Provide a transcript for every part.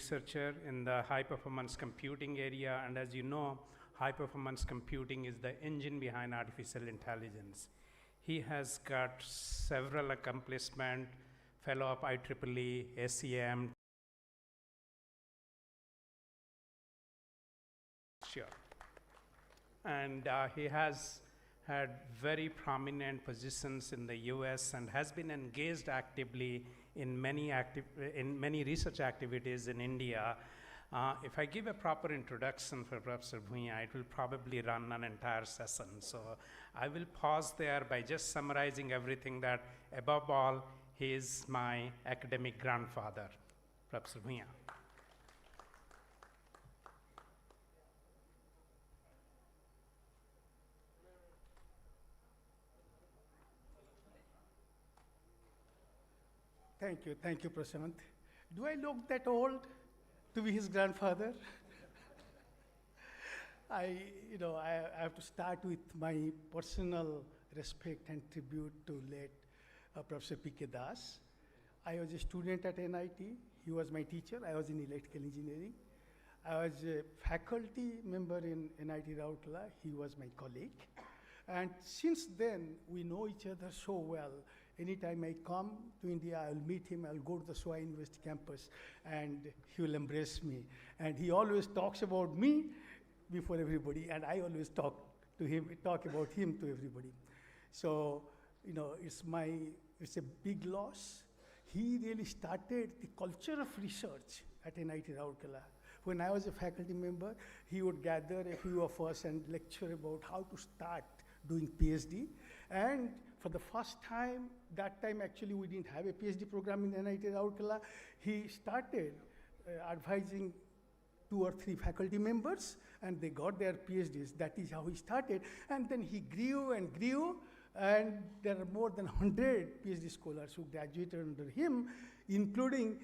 researcher in the high-performance computing area, and as you know, high-performance computing is the engine behind artificial intelligence. He has got several accomplishments, fellow of IEEE, SEM. Sure. And he has had very prominent positions in the US and has been engaged actively in many research activities in India. If I give a proper introduction for Professor Bhuiyan, it will probably run an entire session. So I will pause there by just summarizing everything that, above all, he is my academic grandfather, Professor Bhuiyan. Thank you, Prashant. Do I look that old to be his grandfather? I have to start with my personal respect and tribute to late Professor P.K. Das. I was a student at NIT. He was my teacher. I was in electrical engineering. I was a faculty member in NIT Rourkela. He was my colleague. And since then, we know each other so well. Anytime I come to India, I'll meet him, I'll go to the SWA University campus, and he will embrace me. And he always talks about me before everybody, and I always talk about him to everybody. So, it's a big loss. He really started the culture of research at NIT Rourkela. When I was a faculty member, he would gather a few of us and lecture about how to start doing PhD. And for the first time, that time actually we didn't have a PhD program in NIT Rourkela. He started advising 2 or 3 faculty members, and they got their PhDs. That is how he started. And then he grew and grew, and there are more than 100 PhD scholars who graduated under him, including,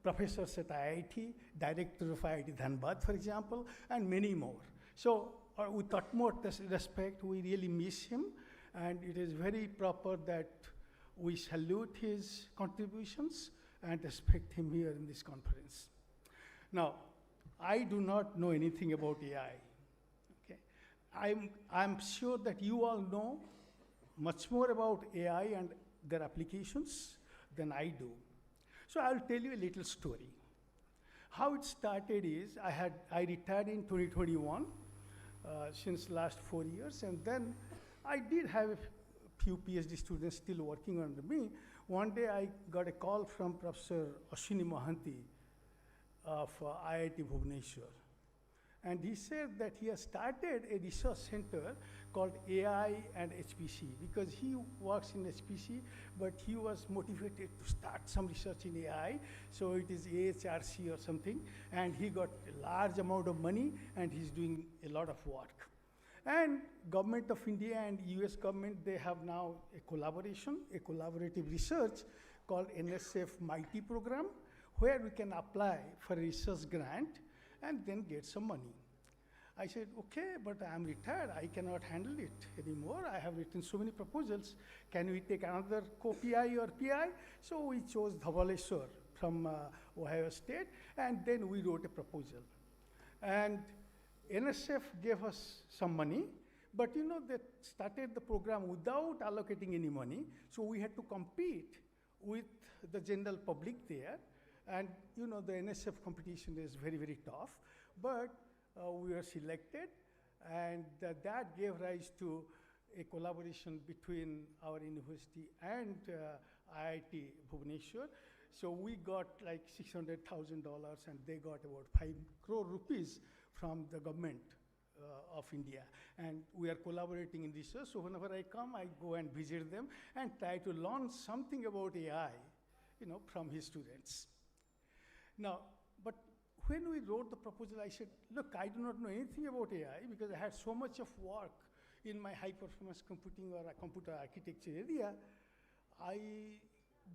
professors at IIT, director of IIT Dhanbad, for example, and many more. So with utmost respect, we really miss him. And it is very proper that we salute his contributions and respect him here in this conference. Now, I do not know anything about AI. Okay? I'm sure that you all know much more about AI and their applications than I do. So I'll tell you a little story. How it started is, I retired in 2021, since last 4 years, and then I did have a few PhD students still working under me. One day I got a call from Professor Ashwini Mohanty of IIT Bhubaneswar. And he said that he has started a research center called AI and HPC, because he works in HPC, but he was motivated to start some research in AI, so it is AHRC or something, and he got a large amount of money, and he's doing a lot of work. And Government of India and US government, they have now a collaboration, a collaborative research called NSF MIGHTY program, where we can apply for a research grant and then get some money. I said, okay, but I'm retired. I cannot handle it anymore. I have written so many proposals. Can we take another co-PI or PI? So we chose Dhabaleshwar from Ohio State, and then we wrote a proposal. And NSF gave us some money, but they started the program without allocating any money, so we had to compete with the general public there. And the NSF competition is very, very tough, but we were selected, and that gave rise to a collaboration between our university and IIT Bhubaneswar. So we got like $600,000, and they got about 5 crore rupees from the government of India. And we are collaborating in research, so whenever I come, I go and visit them and try to learn something about AI, from his students. Now, but when we wrote the proposal, I said, look, I do not know anything about AI because I had so much of work in my high-performance computing or computer architecture area. I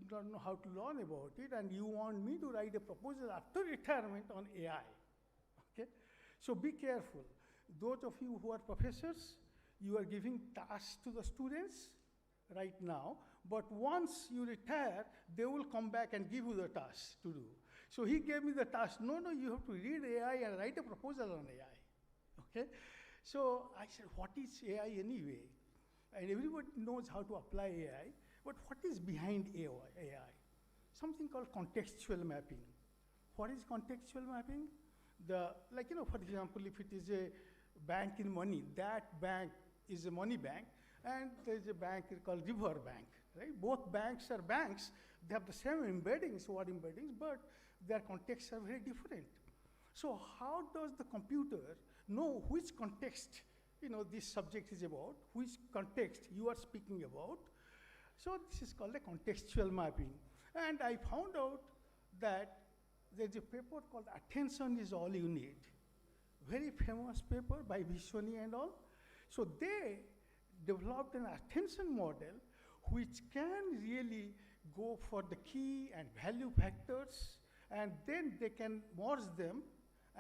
don't know how to learn about it, and you want me to write a proposal after retirement on AI. Okay? So be careful. Those of you who are professors, you are giving tasks to the students right now, but once you retire, they will come back and give you the tasks to do. So he gave me the task, no, you have to read AI and write a proposal on AI. Okay? So I said, what is AI anyway? And everybody knows how to apply AI, but what is behind AI? Something called contextual mapping. What is contextual mapping? For example, if it is a bank in money, that bank is a money bank, and there's a bank called River Bank, right? Both banks are banks. They have the same embeddings, word embeddings, but their contexts are very different. So how does the computer know which context this subject is about, which context you are speaking about? So this is called a contextual mapping. And I found out that there's a paper called Attention is All You Need. Very famous paper by Vishwani and all. So they developed an attention model which can really go for the key and value factors, and then they can merge them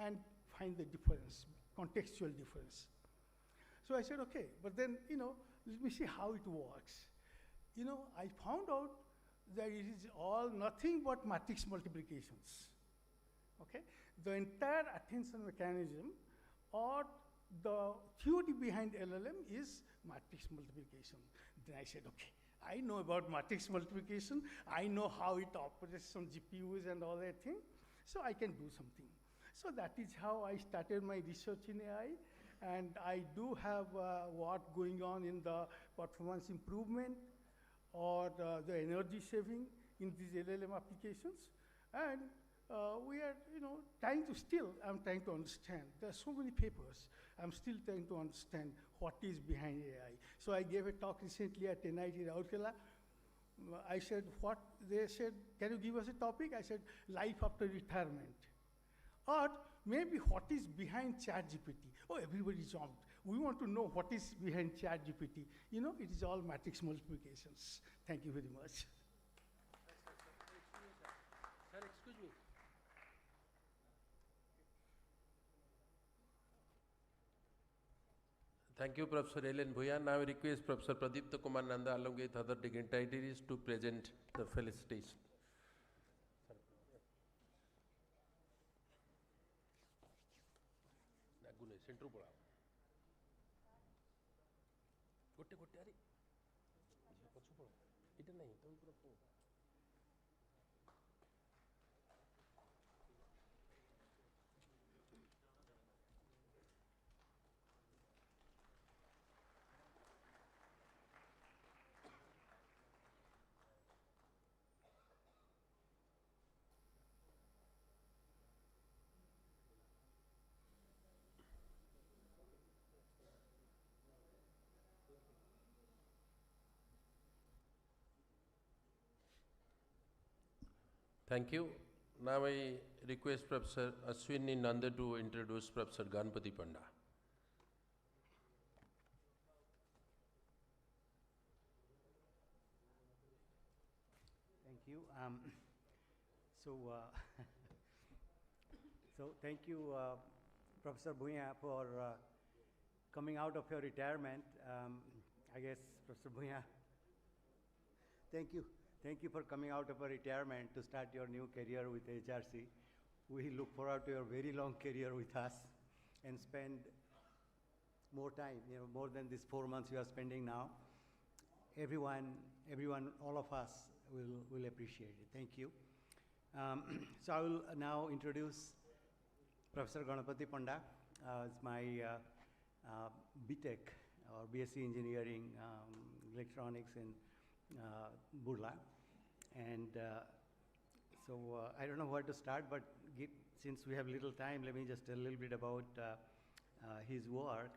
and find the difference, contextual difference. So I said, okay, but then, let me see how it works. I found out that it is all nothing but matrix multiplications. Okay? The entire attention mechanism or the theory behind LLM is matrix multiplication. Then I said, okay, I know about matrix multiplication. I know how it operates on GPUs and all that thing. So I can do something. So that is how I started my research in AI. And I do have work going on in the performance improvement or the energy saving in these LLM applications. And we are, I'm trying to understand. There are so many papers. I'm still trying to understand what is behind AI. So I gave a talk recently at NIT Rourkela. I said, they said, can you give us a topic? I said, life after retirement. Or maybe what is behind ChatGPT? Oh, everybody jumped. We want to know what is behind ChatGPT. It is all matrix multiplications. Thank you very much. Sir, excuse me. Thank you, Professor Ellen Bhuyan. Now I request Professor Pradipta Kumar Nanda along with other dignitaries to present the felicitation. Center pora. Gotte are. Pachu pora. Ita nahi. Tome pura po. Thank you. Now I request Professor Ashwini Nanda to introduce Professor Ganpati Panda. Thank you. Thank you, Professor Bhuyan, for coming out of your retirement. I guess, Professor Bhuyan, thank you. Thank you for coming out of a retirement to start your new career with HRC. We look forward to your very long career with us and spend more time, more than these 4 months you are spending now. Everyone, all of us will appreciate it. Thank you. So I will now introduce Professor Ganpati Panda. It's my BTech or BSc Engineering, Electronics in Burla. And I don't know where to start, but since we have little time, let me just tell a little bit about his work.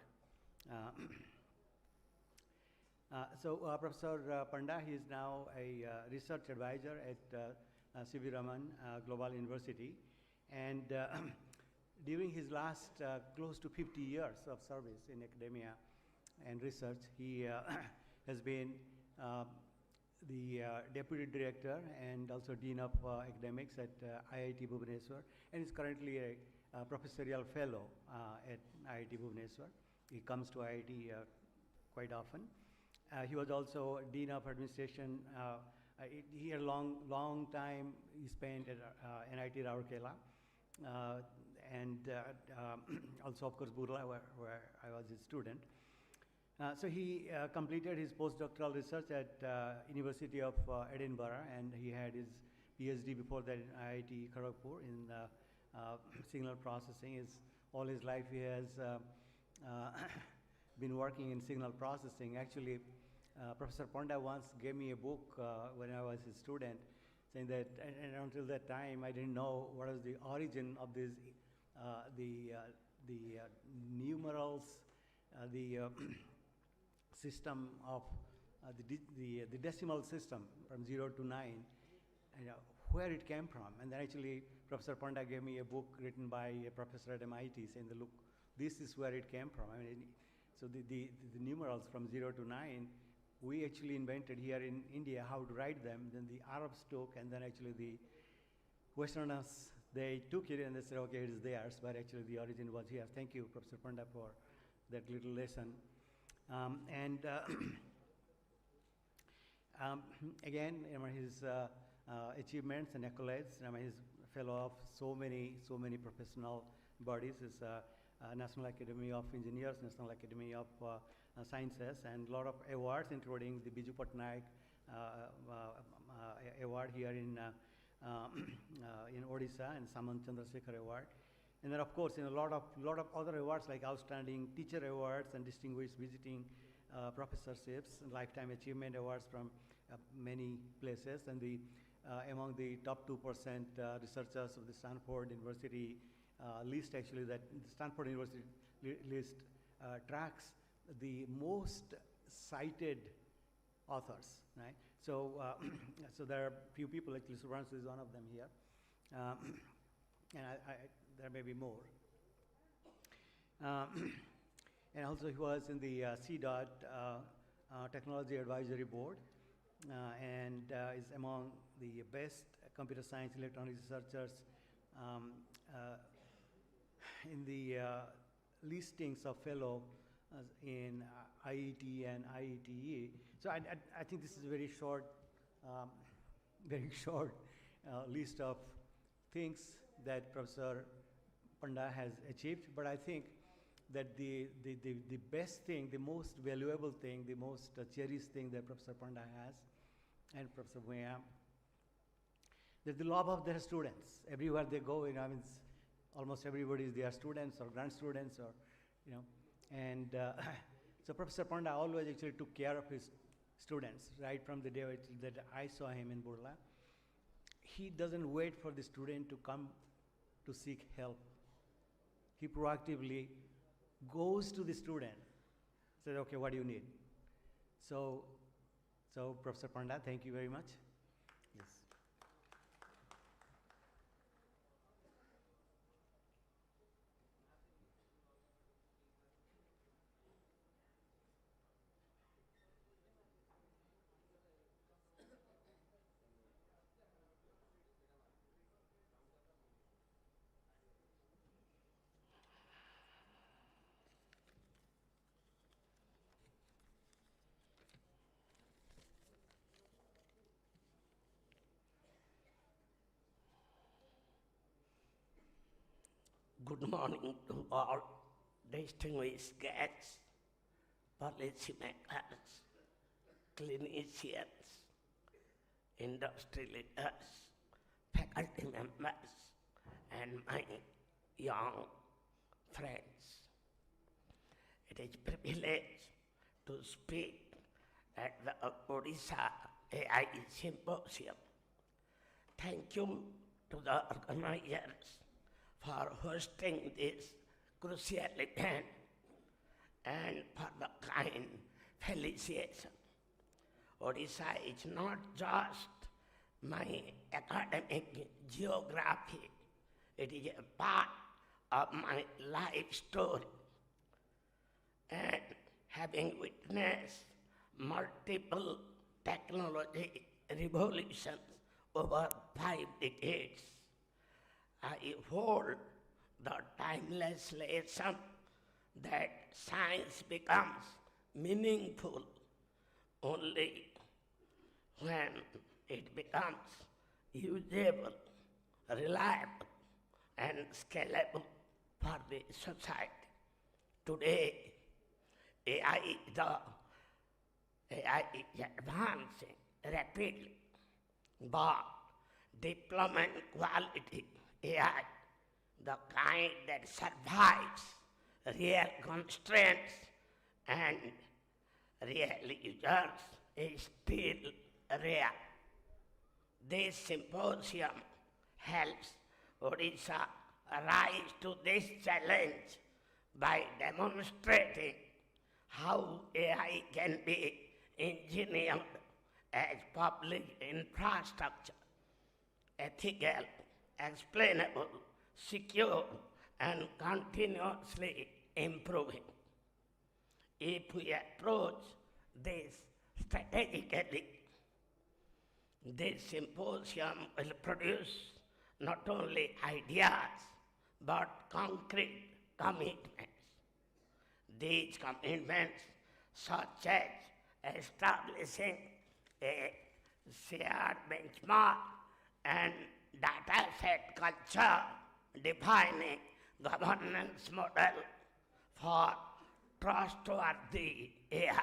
Professor Panda, he is now a research advisor at C.V. Raman Global University. And during his last close to 50 years of service in academia and research, he has been the Deputy Director and also Dean of Academics at IIT Bhubaneswar, and is currently a Professorial Fellow at IIT Bhubaneswar. He comes to IIT quite often. He was also Dean of Administration he had a long time he spent at NIT Rourkela, and also of course Burla, where I was a student. So he completed his postdoctoral research at University of Edinburgh, and he had his PhD before that in IIT Kharagpur in signal processing. All his life he has been working in signal processing. Actually, Professor Panda once gave me a book when I was a student, saying that, and until that time I didn't know what was the origin of this, the numerals, the system of the decimal system from 0 to 9, where it came from. And then actually Professor Panda gave me a book written by a professor at MIT saying that, look, this is where it came from. I mean, so the numerals from 0 to 9, we actually invented here in India how to write them. Then the Arabs took, and then actually the Westerners, they took it and they said, okay, it is theirs, but actually the origin was here. Thank you, Professor Panda, for that little lesson. Again, his achievements and accolades. He's a fellow of so many professional bodies. He's National Academy of Engineers, National Academy of Sciences, and a lot of awards, including the Biju Patnaik award here in Odisha, and Samant Chandrasekhar award. And then, of course, a lot of other awards like Outstanding Teacher Awards and Distinguished Visiting Professorships and Lifetime Achievement Awards from many places. And among the top 2% researchers of the Stanford University list, actually, that the Stanford University list tracks the most cited authors, right? So, so there are few people, actually, Subranshu is one of them here. And there may be more. And also he was in the CDOT Technology Advisory Board, and is among the best computer science electronic researchers in the listings of fellow in IET and IETE. So I think this is a very short list of things that Professor Panda has achieved, but I think that the best thing, the most valuable thing, the most cherished thing that Professor Panda has, and Professor Bhuya, that the love of their students. Everywhere they go, I mean, almost everybody is their students or grand students, or, and so Professor Panda always actually took care of his students right from the day that I saw him in Burla. He doesn't wait for the student to come to seek help. He proactively goes to the student, says, okay, what do you need? So Professor Panda, thank you very much. Yes. Good morning to all distinguished guests, policymakers, clinicians, industry leaders, faculty members, and my young friends. It is a privilege to speak at the Odisha AI Symposium. Thank you to the organizers for hosting this crucial event and for the kind felicitation. Odisha is not just my academic geography, it is a part of my life story. And having witnessed multiple technology revolutions over 5 decades, I hold the timeless lesson that science becomes meaningful only when it becomes usable, reliable, and scalable for the society. Today, AI is advancing rapidly, but deployment quality AI, the kind that survives real constraints and real users, is still rare. This symposium helps Odisha rise to this challenge by demonstrating how AI can be engineered as public infrastructure, ethical, explainable, secure, and continuously improving. If we approach this strategically, this symposium will produce not only ideas but concrete commitments. These commitments, such as establishing a shared benchmark and data set culture, defining governance model for trustworthy AI,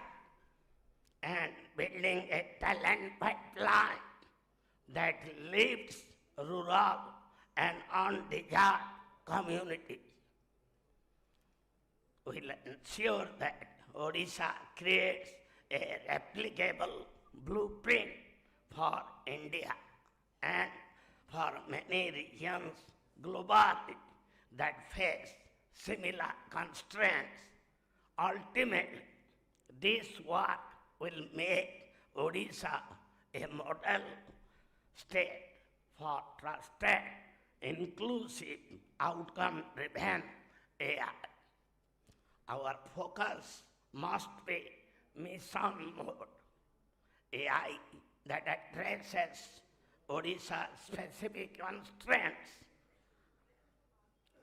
and building a talent pipeline that lifts rural and undeserved communities, will ensure that Odisha creates a replicable blueprint for India and for many regions globally that face similar constraints. Ultimately, this work will make Odisha a model state for trusted, inclusive, outcome-driven AI. Our focus must be mission mode, AI that addresses Odisha's specific constraints.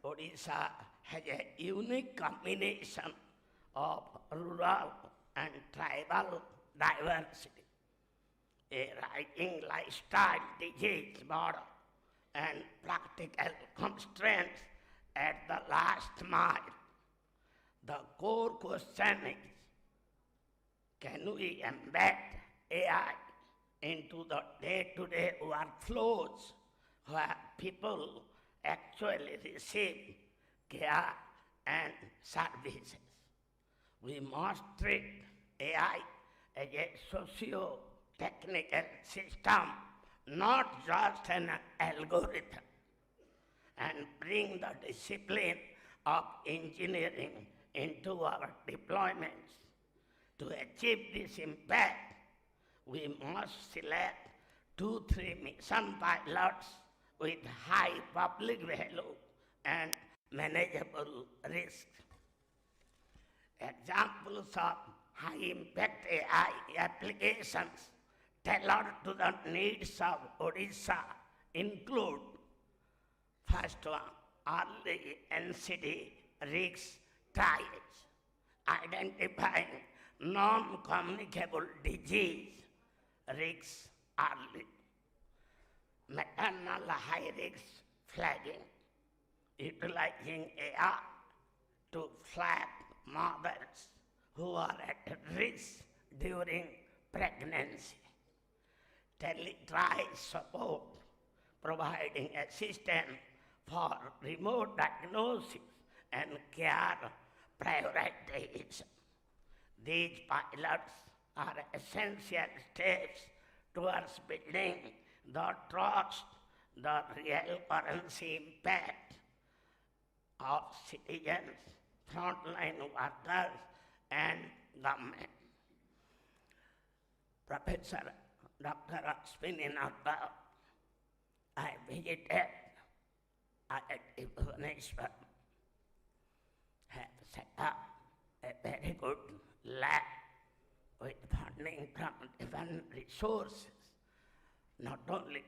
Odisha has a unique combination of rural and tribal diversity, a rising lifestyle disease model, and practical constraints at the last mile. The core question is, can we embed AI into the day-to-day workflows where people actually receive care and services? We must treat AI as a socio-technical system, not just an algorithm, and bring the discipline of engineering into our deployments. To achieve this impact, we must select 2-3 mission pilots with high public value and manageable risk. Examples of high-impact AI applications tailored to the needs of Odisha include: first one, early NCD risk trials, identifying non-communicable disease risks early; maternal high-risk flagging, utilizing AI to flag mothers who are at risk during pregnancy; tele-trial support, providing assistance for remote diagnosis and care prioritization. These pilots are essential steps towards building the trust, the real currency impact of citizens, frontline workers, and government. Professor Dr. Ashwini Nagar, I visited IIT Bhubaneswar, have set up a very good lab with funding from different resources, not only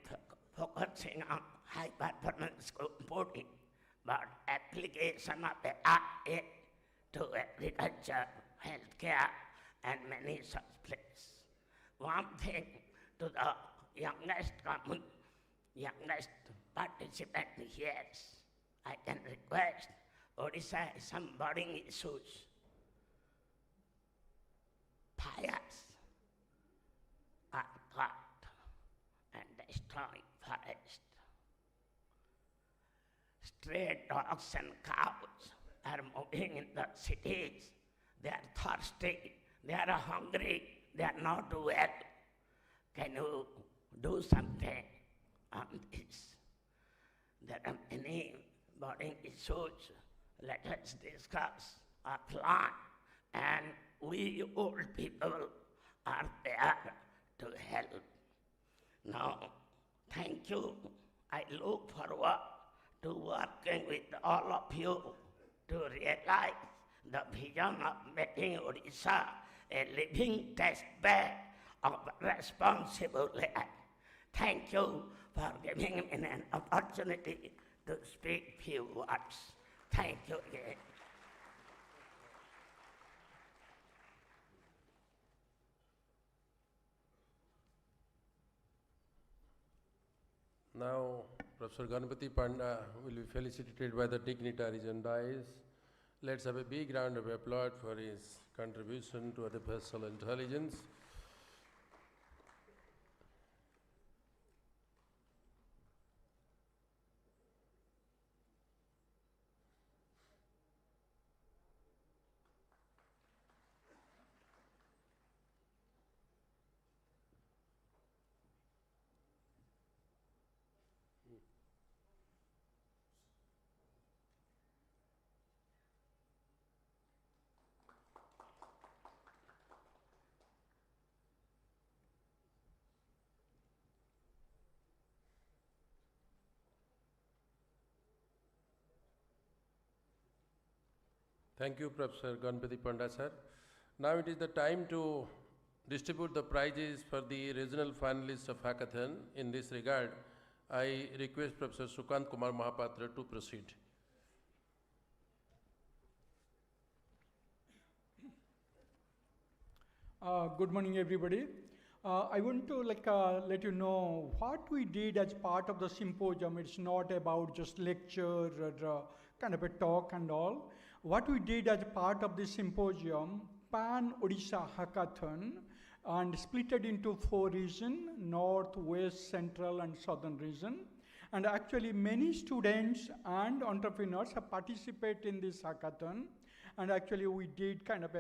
focusing on high performance computing, but application of AI to agriculture, healthcare, and many such places. One thing to the youngest participant here. I can request Odisha has some burning issues. Fires are caught and destroying forest. Stray dogs and cows are moving in the cities. They are thirsty, they are hungry, they are not well. Can you do something on this? There are many burning issues. Let us discuss a plan, and we old people are there to help. Now, thank you. I look forward to working with all of you to realize the vision of making Odisha a living test bed of responsible life. Thank you for giving me an opportunity to speak few words. Thank you again. Now, Professor Ganpati Panda will be felicitated by the dignitaries and dais. Let's have a big round of applause for his contribution to artificial intelligence. Thank you, Professor Ganpati Panda, sir. Now it is the time to distribute the prizes for the regional finalists of hackathon. In this regard, I request Professor Sukant Kumar Mahapatra to proceed. Good morning, everybody. I want to let you know what we did as part of the symposium. It's not about just lecture or kind of a talk and all. What we did as part of the symposium, Pan Odisha Hackathon, and split it into 4 regions: North, West, Central, and Southern region. And actually, many students and entrepreneurs have participated in this hackathon. And actually, we did kind of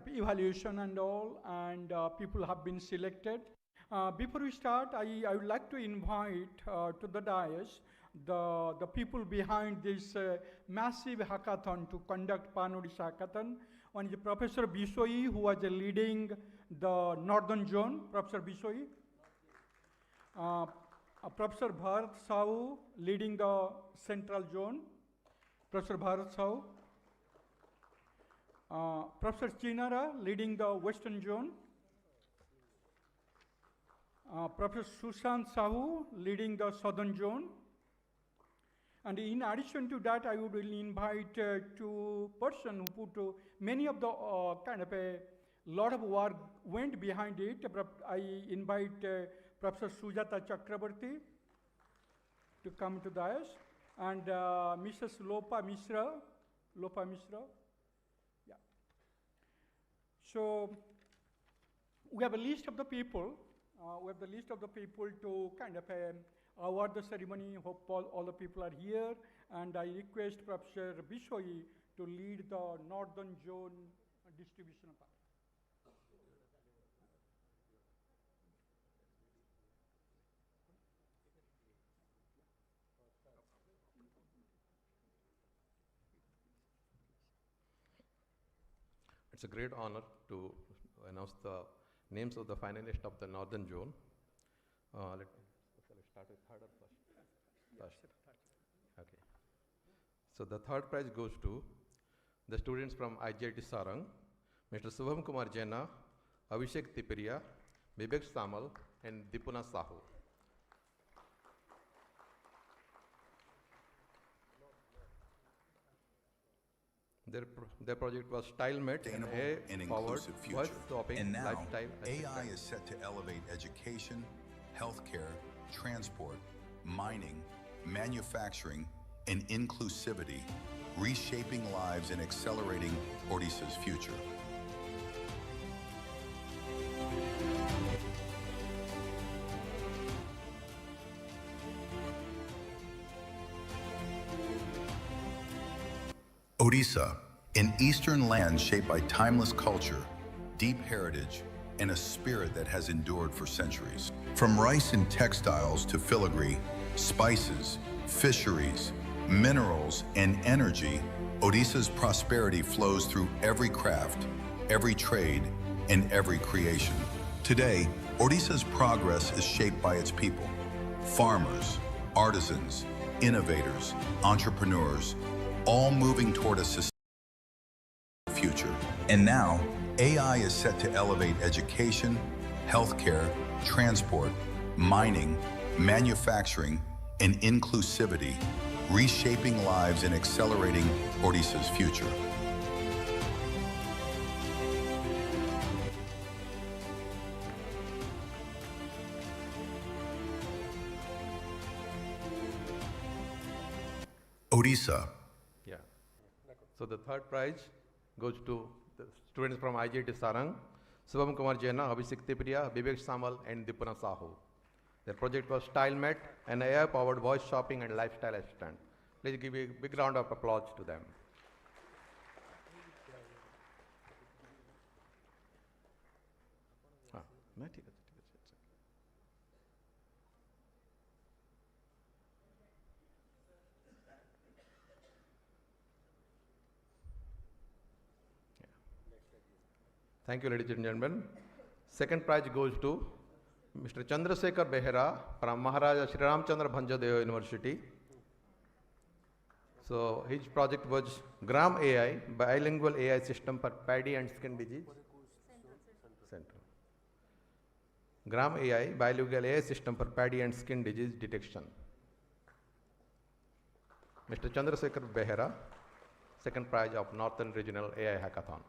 evaluation and all, and people have been selected. Before we start, I would like to invite to the dais the people behind this massive hackathon to conduct Pan Odisha Hackathon. One is Professor Bisoi, who was leading the Northern Zone, Professor Bisoi. Professor Bharat Sahu, leading the Central Zone, Professor Bharat Sahu. Professor Chinara, leading the Western Zone. Professor Sushant Sahu, leading the Southern Zone. And in addition to that, I would invite 2 persons who put many of the kind of a lot of work went behind it. I invite Professor Sujata Chakrabarti to come to dais, and Mrs. Lopa Mishra. Yeah. So we have a list of the people. To kind of award the ceremony. Hope all the people are here, and I request Professor Bisoi to lead the Northern Zone distribution part. It's a great honor to announce the names of the finalists of the Northern Zone. Shall I start with third or first? First. Okay. So the third prize goes to the students from IGIT Sarang, Mr. Subham Kumar Jaina, Abhishek Tipiria, Vivek Samal, and Dipuna Sahu. Their project was StyleMate, sustainable and forward, inclusive future. swapping, And now, lifestyle, AI is set to elevate education, healthcare, transport, mining, manufacturing, and inclusivity, reshaping lives and accelerating Odisha's future. Odisha, an eastern land shaped by timeless culture, deep heritage, and a spirit that has endured for centuries. From rice and textiles to filigree, spices, fisheries, minerals, and energy, Odisha's prosperity flows through every craft, every trade, and every creation. Today, Odisha's progress is shaped by its people, farmers, artisans, innovators, entrepreneurs, all moving toward a sustainable future. And now, AI is set to elevate education, healthcare, transport, mining, manufacturing, and inclusivity, reshaping lives and accelerating Odisha's future. Odisha. Yeah. So the third prize goes to the students from IGT Sarang, Subham Kumar Jaina, Abhishek Tipriya, Vivek Samal, and Dipana Sahu. Their project was StyleMate, an AI-powered voice shopping and lifestyle assistant. Please give a big round of applause to them. Thank you, ladies and gentlemen. Second prize goes to Mr. Chandrasekhar Behera from Maharaja Sri Ramchandra Bhanjadeva University. So his project was Gram AI, bilingual AI system for paddy and skin disease. Central. Gram AI, bilingual AI system for paddy and skin disease detection. Mr. Chandrasekhar Behera, second prize of Northern Regional AI Hackathon.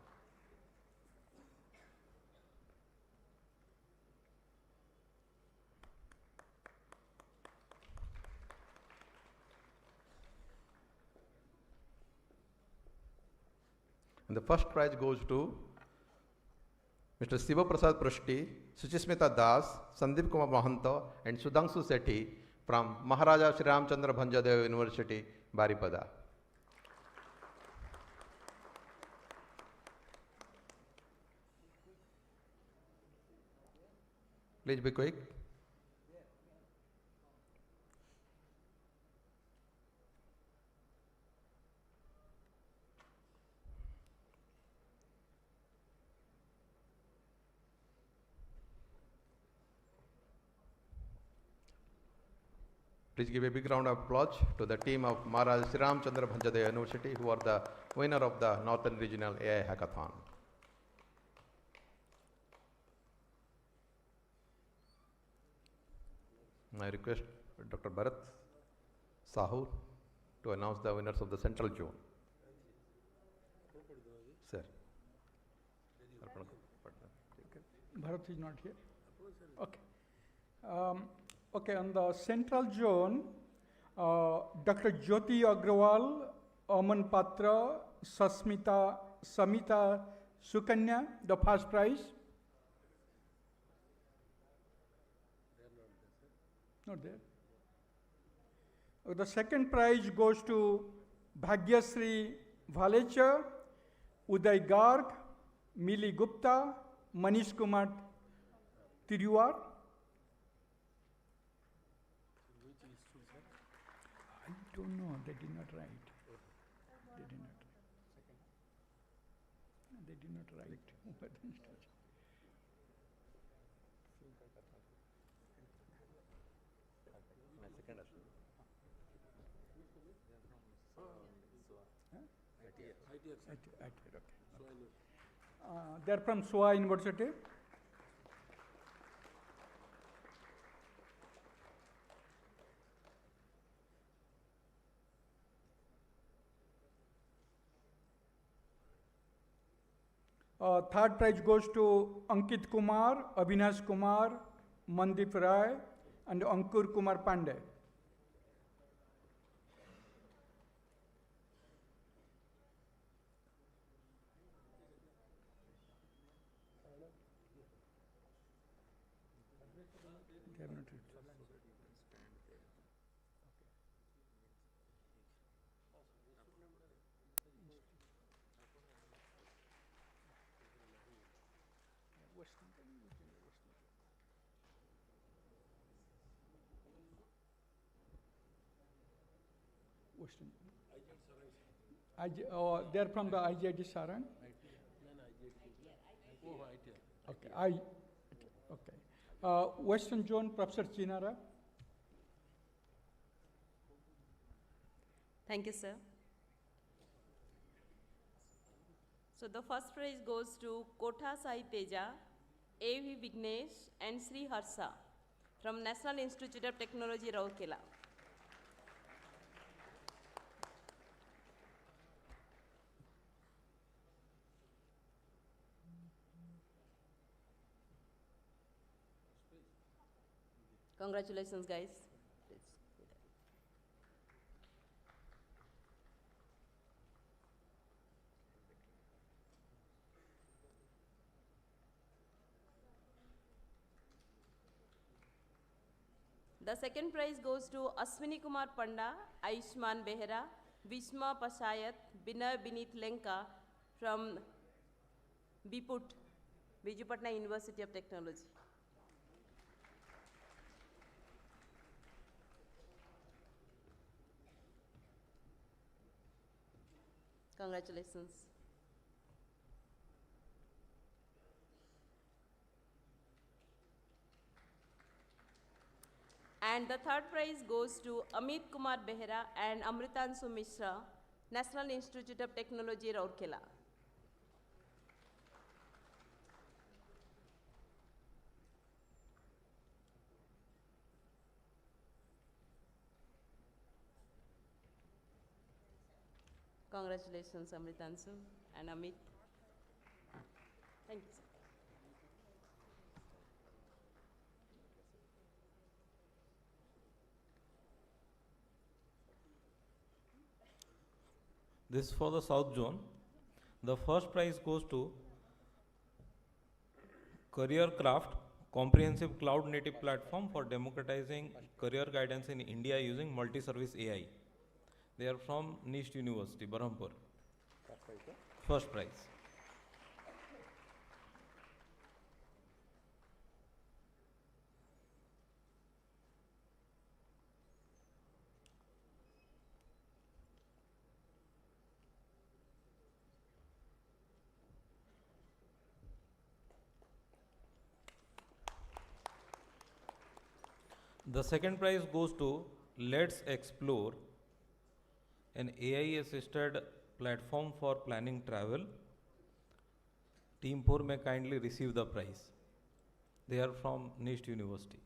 And the first prize goes to Mr. Siva Prasad Prashti, Suchismita Das, Sandeep Kumar Mahanta, and Sudhanshu Sethi from Maharaja Sri Ramchandra Bhanjadeva University, Baripada. Please be quick. Please give a big round of applause to the team of Maharaj Sri Ramchandra Bhanjadeva University, who are the winner of the Northern Regional AI Hackathon. I request Dr. Bharat Sahu to announce the winners of the Central Zone. Sir. Bharat is not here. Okay. Okay, on the Central Zone, Dr. Jyoti Agrawal, Aman Patra, Samita Sukanya, the first prize. Not there. The second prize goes to Bhagyasri Valecha, Uday Garg, Mili Gupta, Manish Kumar Tiruar. I don't know, they did not write. They did not write. They're from SWA University. Third prize goes to Ankit Kumar, Avinash Kumar, Mandip Rai, and Ankur Kumar Pandey. They are not ready. Western. They are from the IGIT Saran. Okay, Western Zone, Professor Chinara. Thank you, sir. So the first prize goes to Kotha Sai Teja, A.V. Vignesh, and Sri Harsha from National Institute of Technology, Rourkela. Congratulations, guys. The second prize goes to Aswini Kumar Panda, Aishman Behera, Vishma Pashayat, Binay Binit Lenka from Biput, Biju Patna University of Technology. Congratulations. And the third prize goes to Amit Kumar Behera and Amritanshu Mishra, National Institute of Technology, Rourkela. Congratulations, Amritanshu and Amit. Thank you, sir. This is for the South Zone. The first prize goes to Career Craft, comprehensive cloud native platform for democratizing career guidance in India using multi-service AI. They are from NIST University, Berhampur. First prize. The second prize goes to Let's Explore, an AI-assisted platform for planning travel. Team 4 may kindly receive the prize. They are from NIST University.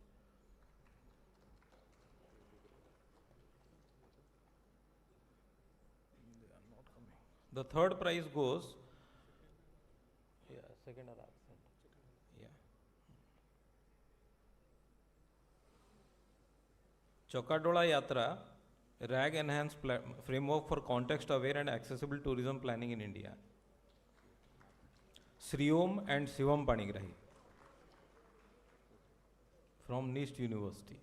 They are not coming. The third prize goes, second are absent. Chokadola Yatra, RAG enhanced framework for context-aware and accessible tourism planning in India. Sriom and Shivam Panigrahi from NIST University.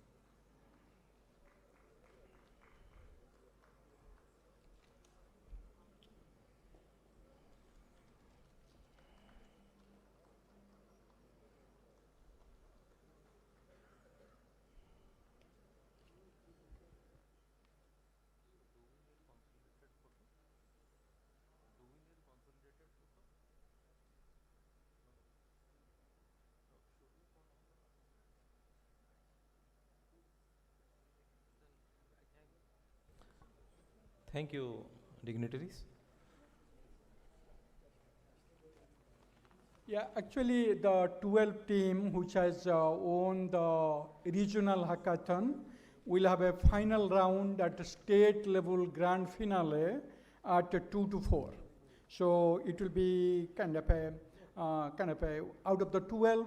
Thank you, dignitaries. Yeah, actually the 12 team which has won the regional hackathon will have a final round at the state level grand finale at 2 to 4. So it will be kind of a out of the 12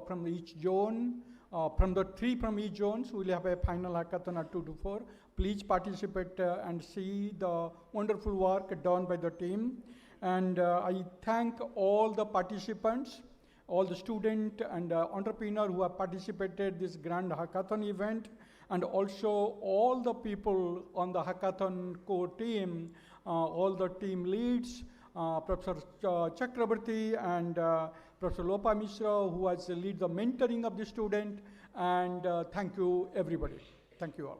from each zone, From the 3 from each zones, we'll have a final hackathon at 2 to 4. Please participate and see the wonderful work done by the team. And I thank all the participants, all the students and entrepreneurs who have participated this grand hackathon event, and also all the people on the hackathon core team, all the team leads, Professor Chakrabarti and Professor Lopa Mishra, who has lead the mentoring of the student, and thank you everybody. Thank you all.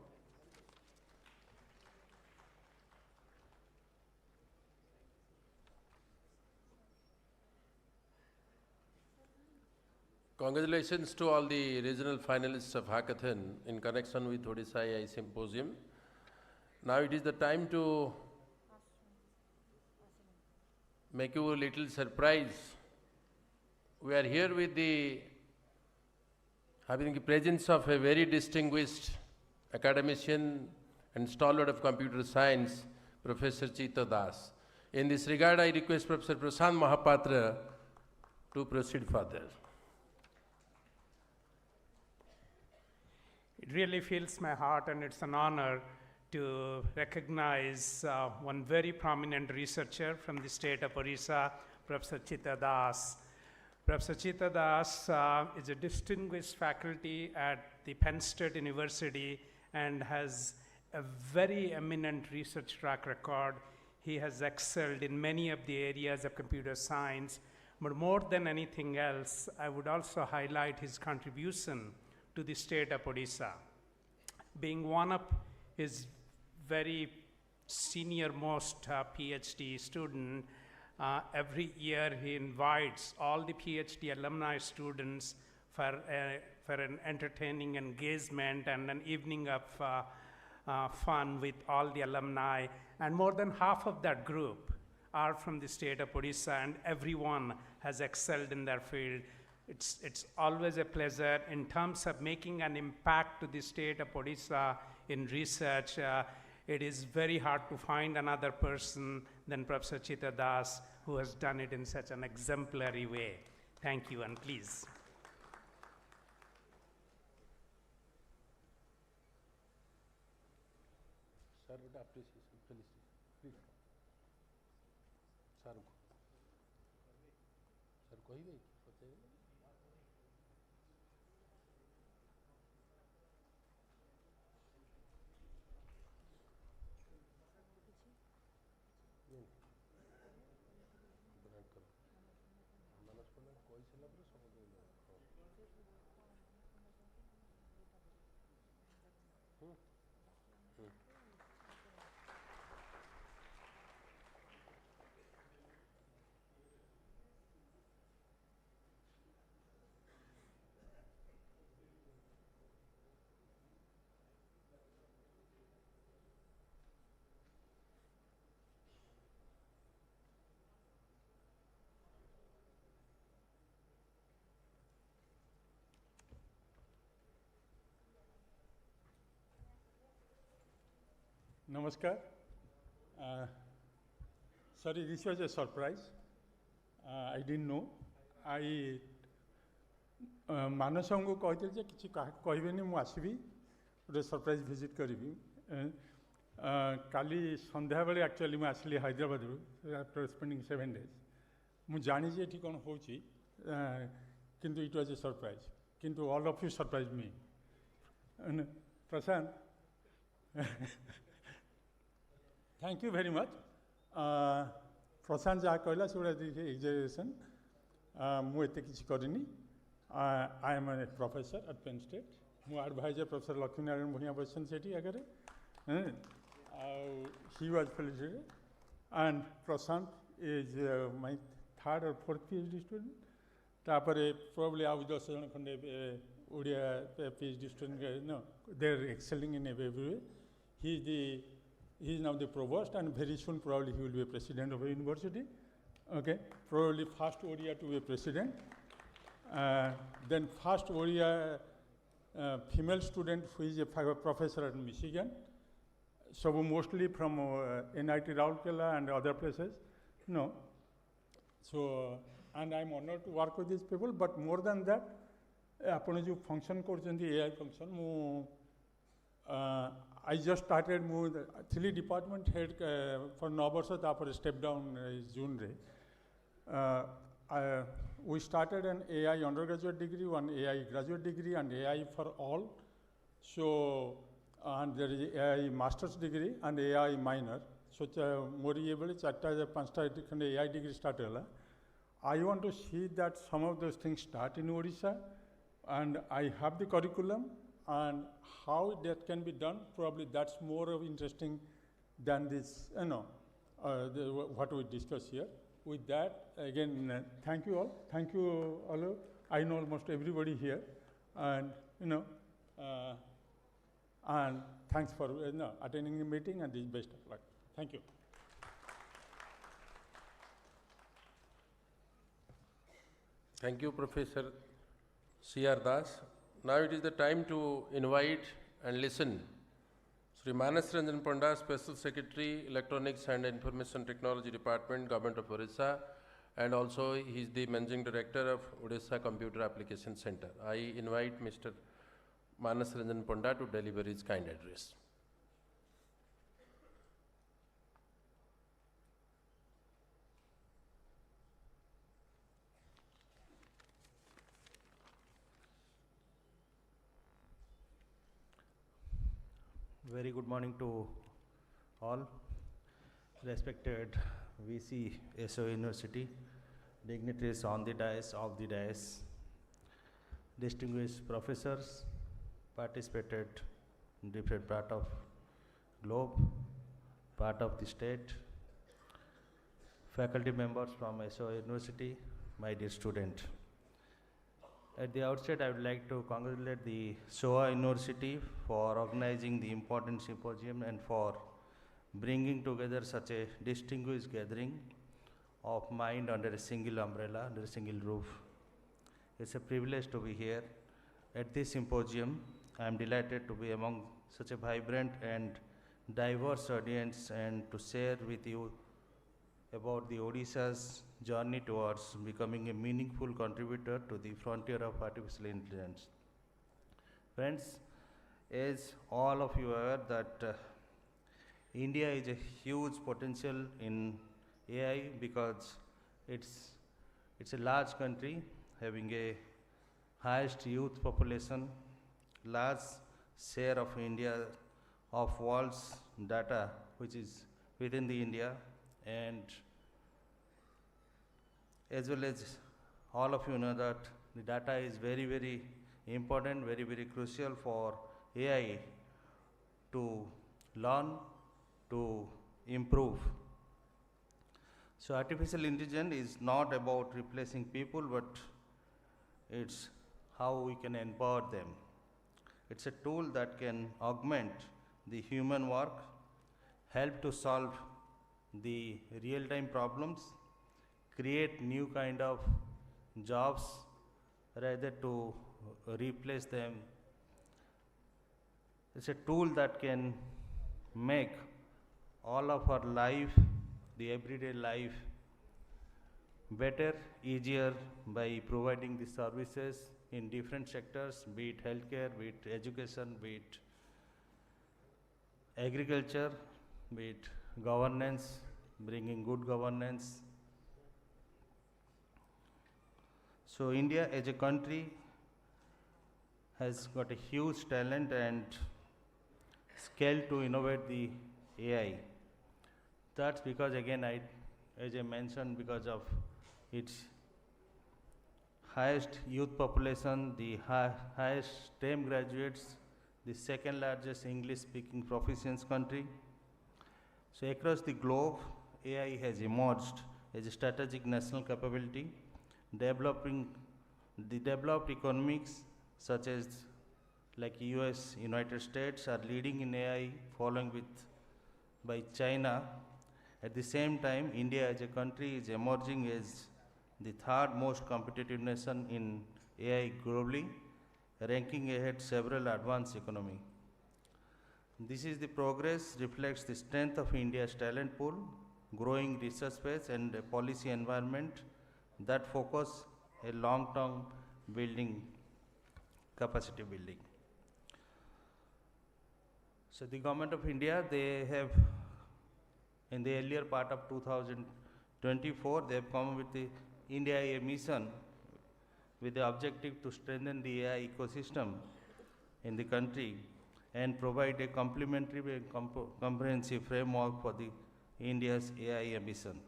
Congratulations to all the regional finalists of Hackathon in connection with Odisha AI Symposium. Now it is the time to make you a little surprise. We are here with having the presence of a very distinguished academician and stalwart of computer science, Professor Chita Das. In this regard, I request Professor Prashant Mahapatra to proceed further. It really fills my heart, and it's an honor to recognize one very prominent researcher from the state of Odisha, Professor Chita Das. Professor Chita Das is a distinguished faculty at the Penn State University and has a very eminent research track record. He has excelled in many of the areas of computer science, but more than anything else, I would also highlight his contribution to the state of Odisha. Being one of his very senior most PhD student, every year he invites all the PhD alumni students for an entertaining engagement and an evening of fun with all the alumni. And more than half of that group are from the state of Odisha, and everyone has excelled in their field. It's always a pleasure in terms of making an impact to the state of Odisha in research. It is very hard to find another person than Professor Chita Das who has done it in such an exemplary way. Thank you, and please. Sir, with appreciation, please. Sir, କହିବେ? Namaskar. Sorry, this was a surprise. I didn't know. I Manasam ko कहते जे किसी कहबेनी मु आसीबी गोटे surprise visit करिबी काली संध्या बेले actually मु आसली Hyderabad after spending 7 days मु जानी जे एठी कोन होची किंतु इट वाज ए सरप्राइज किंतु all of you surprise me Prashant Thank you very much. Prashant Jha कहला से exaggeration. मु एते किछि करिनी. I am a professor at Penn State. मु advisor Professor Lakshmi Narayan Bhunia Bhasan Seti agare. He was felicitated. And Prashant is my 3rd or 4th PhD student. तापरे probably आउ 10 जन खंडे Odia PhD student. No, they're excelling in every way. He is now the provost, and very soon probably he will be a president of a university. Okay, probably first Odia to be a president. Then first Odia female student who is a professor at Michigan. So mostly from NIT Rourkela and other places. No. So, and I'm honored to work with these people, but more than that, ଆପଣ ଯେଉଁ function କରୁଛନ୍ତି AI function I just started ଥିଲି department head for 9 ବର୍ଷ ତାପରେ step down June ରେ. We started an AI undergraduate degree, one AI graduate degree, and AI for all. So, and there is AI master's degree and AI minor. So, more able chatta panchta AI degree start hela. I want to see that some of those things start in Odisha, and I have the curriculum, and how that can be done, probably that's more of interesting than this, what we discuss here. With that, again, thank you all. Thank you all. I know almost everybody here, and and thanks for attending the meeting, and the best of luck. Thank you. Thank you, Professor C.R. Das. Now it is the time to invite and listen Sri Manas Ranjan Panda, Special Secretary, Electronics and Information Technology Department, Government of Odisha, and also he is the Managing Director of Odisha Computer Application Center. I invite Mr. Manas Ranjan Panda to deliver his kind address. Very good morning to all. Respected VC SO University, dignitaries on the dais, off the dais, distinguished professors, participated in different part of globe, part of the state, faculty members from SO University, my dear student. At the outset, I would like to congratulate the SOA University for organizing the important symposium and for bringing together such a distinguished gathering of mind under a single umbrella, under a single roof. It's a privilege to be here at this symposium. I am delighted to be among such a vibrant and diverse audience and to share with you about the Odisha's journey towards becoming a meaningful contributor to the frontier of artificial intelligence. Friends, as all of you are aware that India is a huge potential in AI because it's a large country having a highest youth population, large share of India of world's data which is within the India, and as well as all of you know that the data is very, very important, very, very crucial for AI to learn, to improve. So artificial intelligence is not about replacing people, but it's how we can empower them. It's a tool that can augment the human work, help to solve the real-time problems, create new kind of jobs rather to replace them. It's a tool that can make all of our life, the everyday life, better, easier by providing the services in different sectors, be it healthcare, be it education, be it agriculture, be it governance, bringing good governance. So India as a country has got a huge talent and scale to innovate the AI. That's because again, as I mentioned, because of its highest youth population, the highest STEM graduates, the second largest English speaking proficiency country. So across the globe, AI has emerged as a strategic national capability, developing the developed economics such as like US, United States are leading in AI, following by China. At the same time, India as a country is emerging as the third most competitive nation in AI globally, ranking ahead several advanced economies. This is the progress reflects the strength of India's talent pool, growing research space and a policy environment that focus a long-term building capacity building. So the Government of India, they have, in the earlier part of 2024, they have come with the India AI mission with the objective to strengthen the AI ecosystem in the country and provide a complementary and comprehensive framework for the India's AI ambition.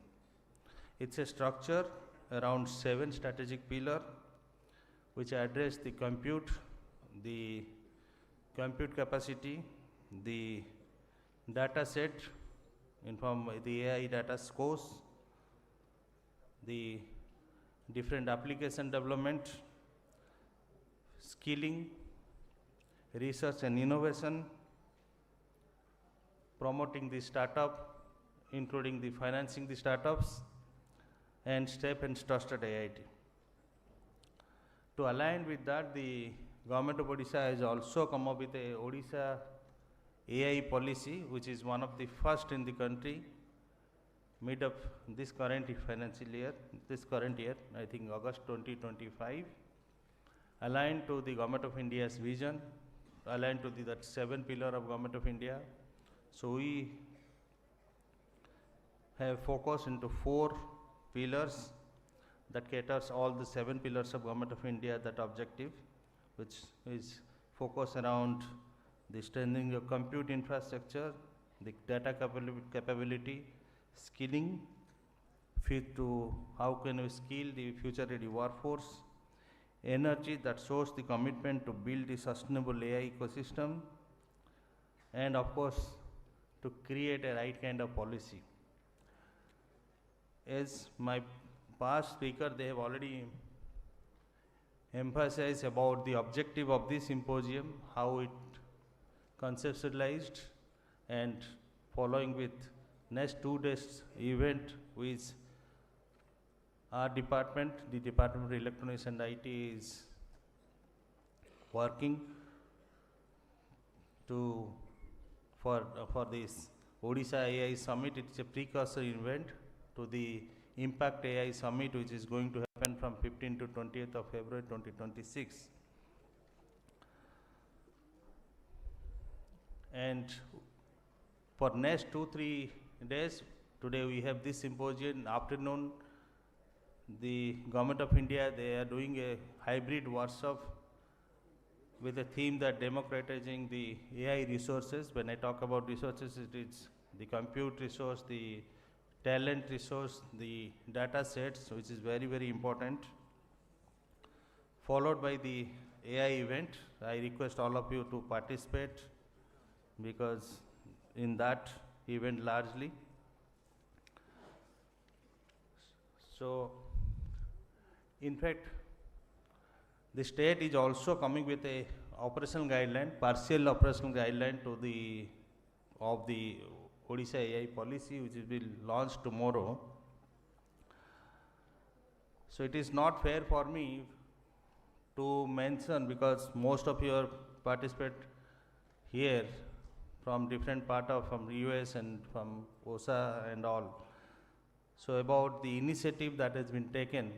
It's a structure around 7 strategic pillars which address the compute capacity, the data set, the AI data scores, the different application development, skilling, research and innovation, promoting the startup, including the financing the startups, and STEP and trusted IIT. To align with that, the Government of Odisha has also come up with a Odisha AI policy, which is one of the first in the country, mid of this current financial year, I think August 2025, aligned to the Government of India's vision, aligned to that 7 pillars of Government of India. So we have focused into 4 pillars that caters all the 7 pillars of Government of India, that objective, which is focused around the strengthening of compute infrastructure, the data capability, skilling, fit to how can we skill the future ready workforce, energy that shows the commitment to build the sustainable AI ecosystem, and of course to create a right kind of policy. As my past speaker, they have already emphasized about the objective of this symposium, how it conceptualized, and following with next 2 days event, which our department, the Department of Electronics and IT, is working for this Odisha AI Summit. It's a precursor event to the Impact AI Summit, which is going to happen from 15th to 20th of February 2026. And for next 2-3 days, today we have this symposium afternoon. The Government of India, they are doing a hybrid workshop with a theme that democratizing the AI resources. When I talk about resources, it is the compute resource, the talent resource, the data sets, which is very, very important. Followed by the AI event. I request all of you to participate, because in that event largely. So, in fact, the state is also coming with a operational guideline, partial operational guideline of the Odisha AI policy, which will be launched tomorrow. So it is not fair for me to mention, because most of you participate here from different part of from US and from OSA and all. So about the initiative that has been taken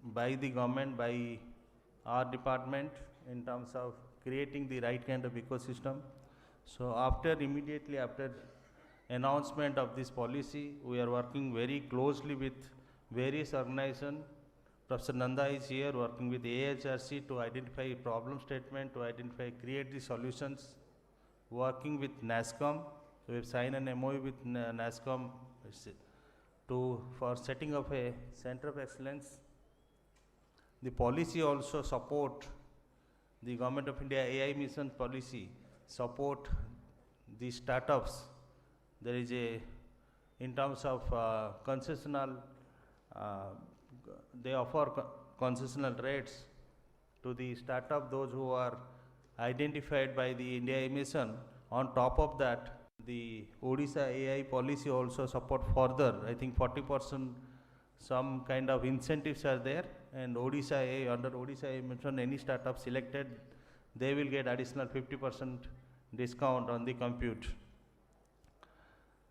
by the government, by our department, in terms of creating the right kind of ecosystem. So immediately after announcement of this policy, we are working very closely with various organizations. Professor Nanda is here working with AHRC to identify problem statement, to create the solutions, working with NASCOM. We have signed an MOU with NASCOM for setting up a center of excellence. The policy also support the Government of India AI mission policy, support the startups. There is in terms of concessional, they offer concessional rates to the startup, those who are identified by the India AI mission. On top of that, the Odisha AI policy also support further, I think 40% some kind of incentives are there, and Odisha AI, under Odisha AI mission, any startup selected, they will get additional 50% discount on the compute.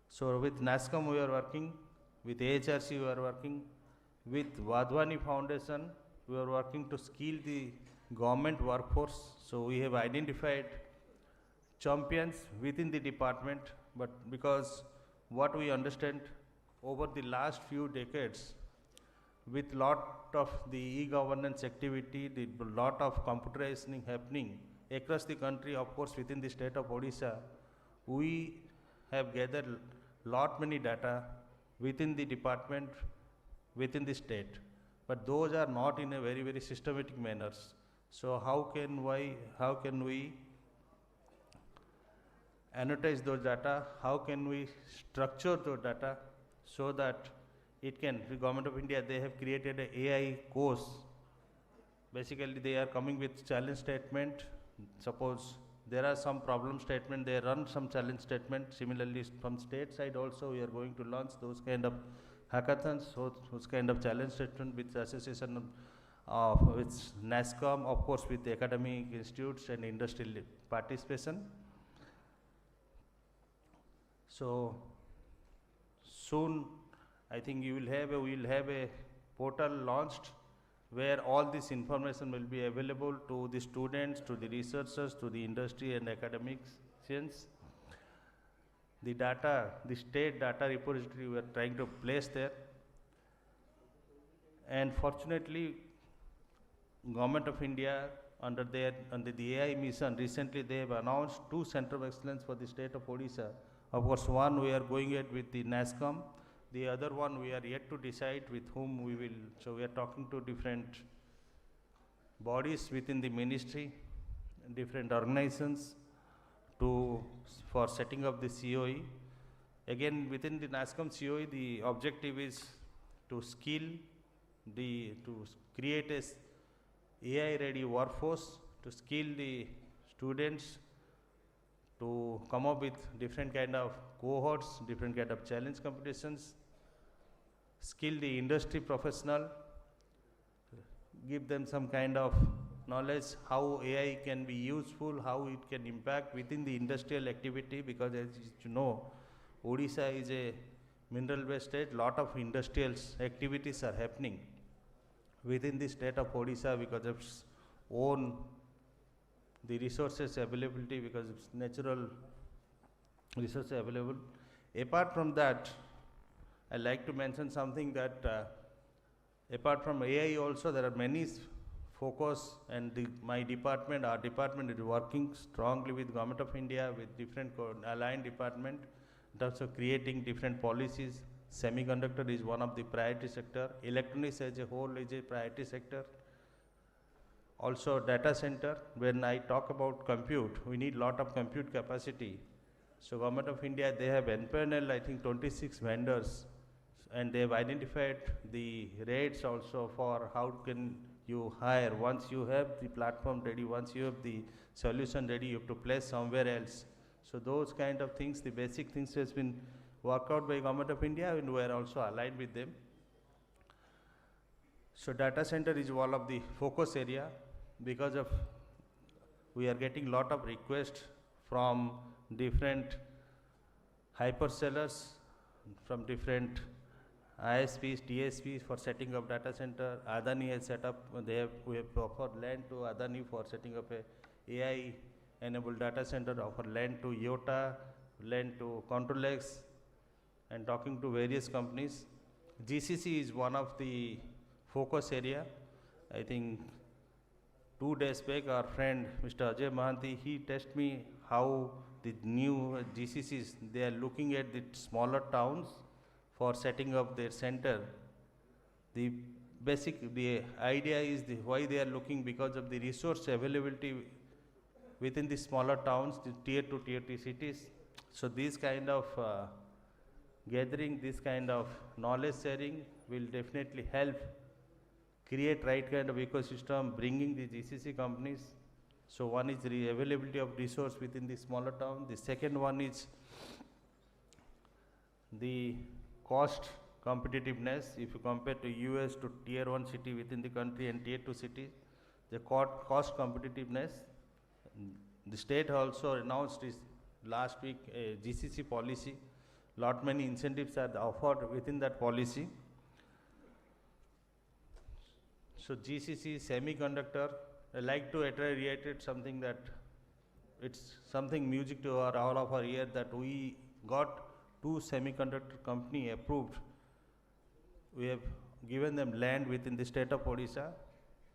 So with NASCOM we are working, with AHRC we are working, with Wadhwani Foundation we are working to skill the government workforce. So we have identified champions within the department, but because what we understand over the last few decades, with lot of the e-governance activity, the lot of computerizing happening across the country, of course within the state of Odisha, we have gathered lot many data within the department, within the state, but those are not in a very, very systematic manners. So how can we annotate those data? How can we structure those data so that it can, the Government of India, they have created an AI course. Basically, they are coming with challenge statement. Suppose there are some problem statement, they run some challenge statement. Similarly, from state side also, we are going to launch those kind of hackathons, so those kind of challenge statement with association with NASCOM, of course with the academic institutes and industrial participation. So soon, I think we will have a portal launched where all this information will be available to the students, to the researchers, to the industry and academics. The data, the state data repository we are trying to place there. And fortunately, Government of India under the AI mission, recently they have announced 2 centers of excellence for the state of Odisha. Of course, one we are going ahead with the NASCOM. The other one we are yet to decide with whom we will. So we are talking to different bodies within the ministry, different organizations for setting up the COE. Again, within the NASCOM COE, the objective is to create a AI-ready workforce, to skill the students, to come up with different kind of cohorts, different kind of challenge competitions, skill the industry professional, give them some kind of knowledge how AI can be useful, how it can impact within the industrial activity, because as you know, Odisha is a mineral-based state, lot of industrial activities are happening within the state of Odisha because of its own the resources availability, because it's natural resources available. Apart from that, I like to mention something that apart from AI also there are many focus, and our department is working strongly with Government of India, with different aligned department in terms of creating different policies. Semiconductor is one of the priority sector. Electronics as a whole is a priority sector. Also data center, when I talk about compute, we need lot of compute capacity. So Government of India, they have empaneled I think 26 vendors, and they have identified the rates also for how can you hire. Once you have the platform ready, once you have the solution ready, you have to place somewhere else. So those kind of things, the basic things has been worked out by Government of India, and we are also aligned with them. So data center is one of the focus area, because of we are getting lot of requests from different hyperscalers, from different ISPs, TSPs for setting up data center. Adani has set up, we have offered land to Adani for setting up a AI enabled data center, offer land to IOTA, land to Controlex, and talking to various companies. GCC is one of the focus area. I think 2 days back, our friend Mr. Ajay Mahanti, he tested me how the new GCCs, they are looking at the smaller towns for setting up their center. The idea is why they are looking, because of the resource availability within the smaller towns, the tier 2, tier 3 cities. So this kind of gathering, this kind of knowledge sharing will definitely help create right kind of ecosystem, bringing the GCC companies. So one is the availability of resource within the smaller town. The second one is the cost competitiveness. If you compare to US to tier 1 city within the country and tier 2 cities, the cost competitiveness. The state also announced this last week a GCC policy. Lot many incentives are offered within that policy. So GCC, semiconductor, I like to reiterate something that it's something music to all of our ear that we got 2 semiconductor company approved. We have given them land within the state of Odisha.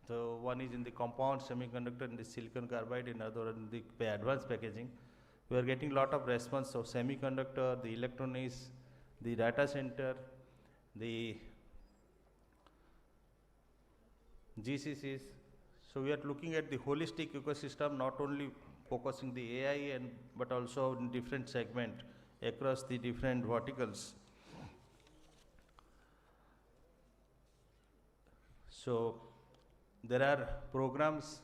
So one is in the compound semiconductor in the silicon carbide, another in the advanced packaging. We are getting a lot of response. So semiconductor, the electronics, the data center, the GCCs. So we are looking at the holistic ecosystem, not only focusing the AI but also in different segment across the different verticals. So there are programs.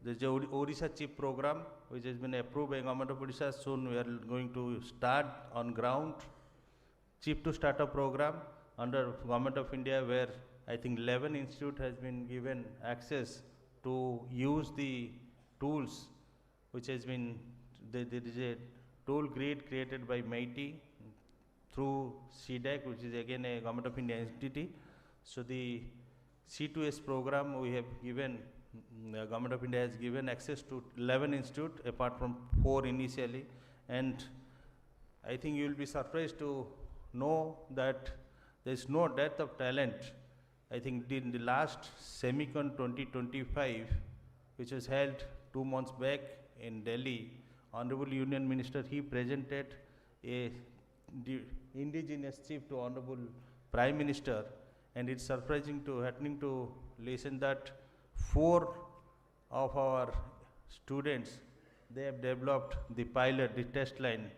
There is a Odisha chip program which has been approved by Government of Odisha. Soon we are going to start on ground chip to startup program under Government of India, where I think 11 institute has been given access to use the tools which has been, there is a tool grid created by MIT through CDAC, which is again a Government of India entity. So the C2S program we have given, Government of India has given access to 11 institute apart from 4 initially, and I think you will be surprised to know that there is no dearth of talent. I think in the last Semicon 2025, which was held 2 months back in Delhi, Honorable Union Minister, he presented a indigenous chip to Honorable Prime Minister, and it's surprising to happening to listen that 4 of our students, they have developed the pilot, the test line,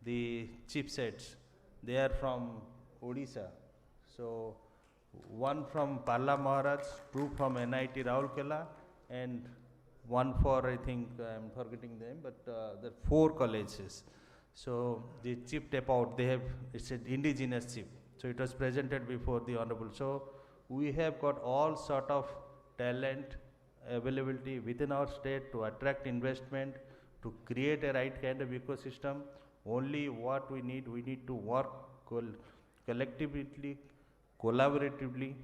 the chipsets. They are from Odisha. So 1 from Parla Maharaj, 2 from NIT Raulkela, and 1 for, I think, I'm forgetting them, but there are 4 colleges. So the chip tape out, they have, it's an indigenous chip. So it was presented before the Honorable. So we have got all sort of talent availability within our state to attract investment, to create a right kind of ecosystem. Only what we need to work collectively, collaboratively.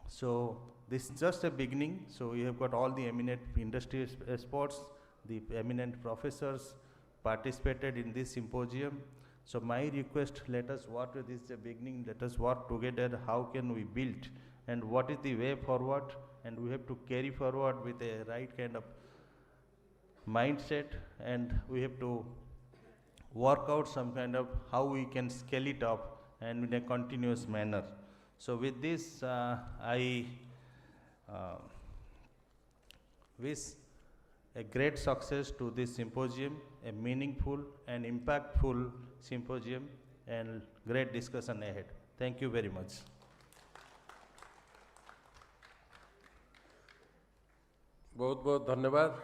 So this is just a beginning. So we have got all the eminent industry experts, the eminent professors participated in this symposium. So my request, let us work with this beginning, let us work together, how can we build, and what is the way forward, and we have to carry forward with a right kind of mindset, and we have to work out some kind of how we can scale it up and in a continuous manner. So with this, I wish a great success to this symposium, a meaningful and impactful symposium, and great discussion ahead. Thank you very much. बहुत बहुत धन्यवाद।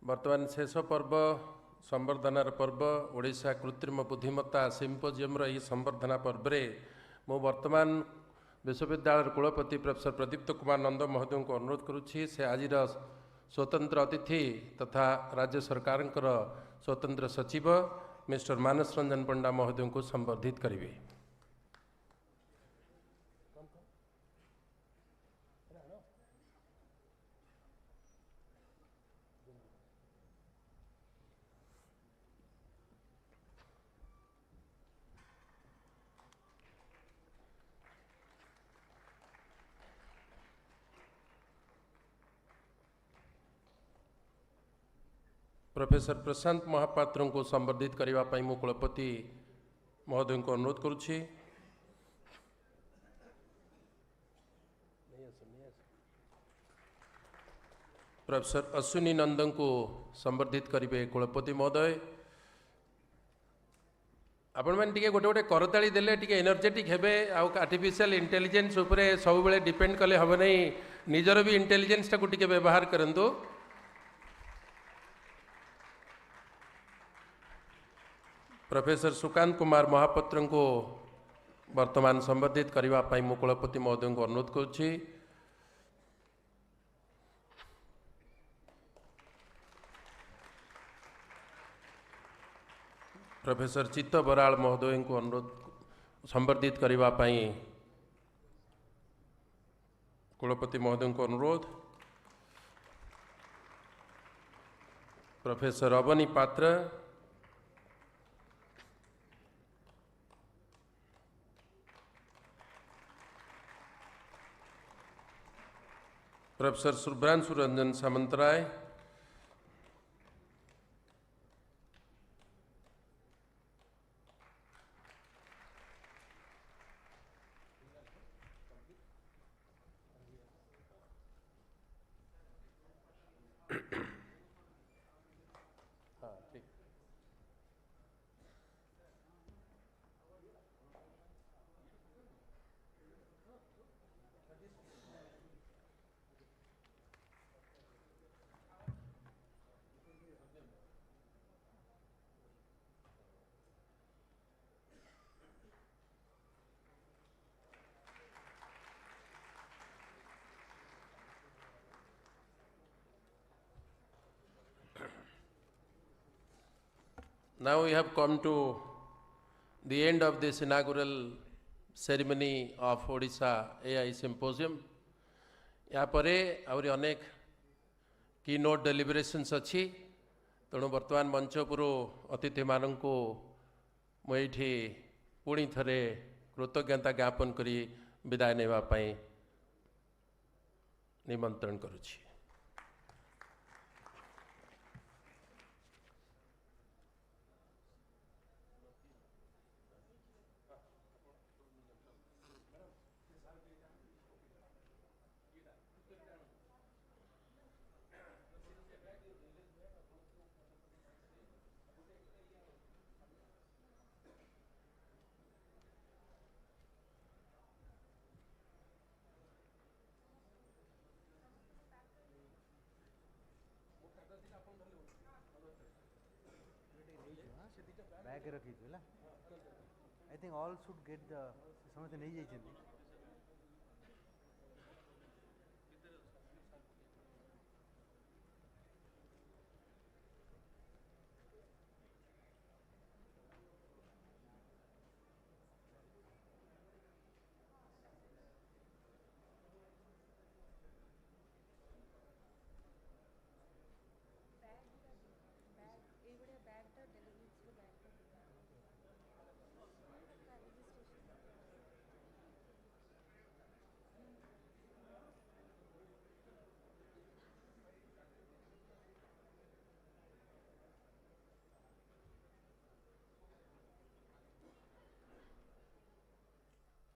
वर्तमान शेष पर्व संवर्धनार पर्व ओडिशा कृत्रिम बुद्धिमत्ता symposium रही संवर्धना पर्व रे मु वर्तमान विश्वविद्यालय कुलपति प्रोफेसर प्रदीप्त कुमार नंद महोदय को अनुरोध करुछि से आज स्वतंत्र अतिथि तथा राज्य सरकार स्वतंत्र सचिव मिस्टर मानस रंजन पंडा महोदय को संबोधित करेंगे। प्रोफेसर प्रशांत महापात्र को संबोधित करने मु कुलपति महोदय को अनुरोध करुछि। प्रोफेसर अश्विनी नंदन को संबोधित करेंगे कुलपति महोदय। आपण मैंने टिके गोटे गोटे करताली देले टिके एनर्जेटिक हेबे आर्टिफिशियल इंटेलिजेंस उपरे सब बेले डिपेंड कले हम नहीं निजर भी इंटेलिजेंस टाको टिके व्यवहार करंतु। प्रोफेसर सुकांत कुमार महापात्र को वर्तमान संबोधित करने मु कुलपति महोदय को अनुरोध करुछि। प्रोफेसर चित्त बराल महोदय को अनुरोध संबोधित करने कुलपति महोदय को अनुरोध। Professor Abani Patra, Professor Subhranshu Ranjan Samantray, now we have come to the end of this inaugural ceremony of Odisha AI Symposium. या परे आउरी अनेक कीनोट डेलिब्रेशन्स अच्छी तेणु वर्तमान मंच उपरू अतिथि मानू मुझे पुणी थरे कृतज्ञता ज्ञापन करी विदाय नेवाई निमंत्रण करुछि। Bag रखी थी ला। I think all should get the समझते नहीं जाइए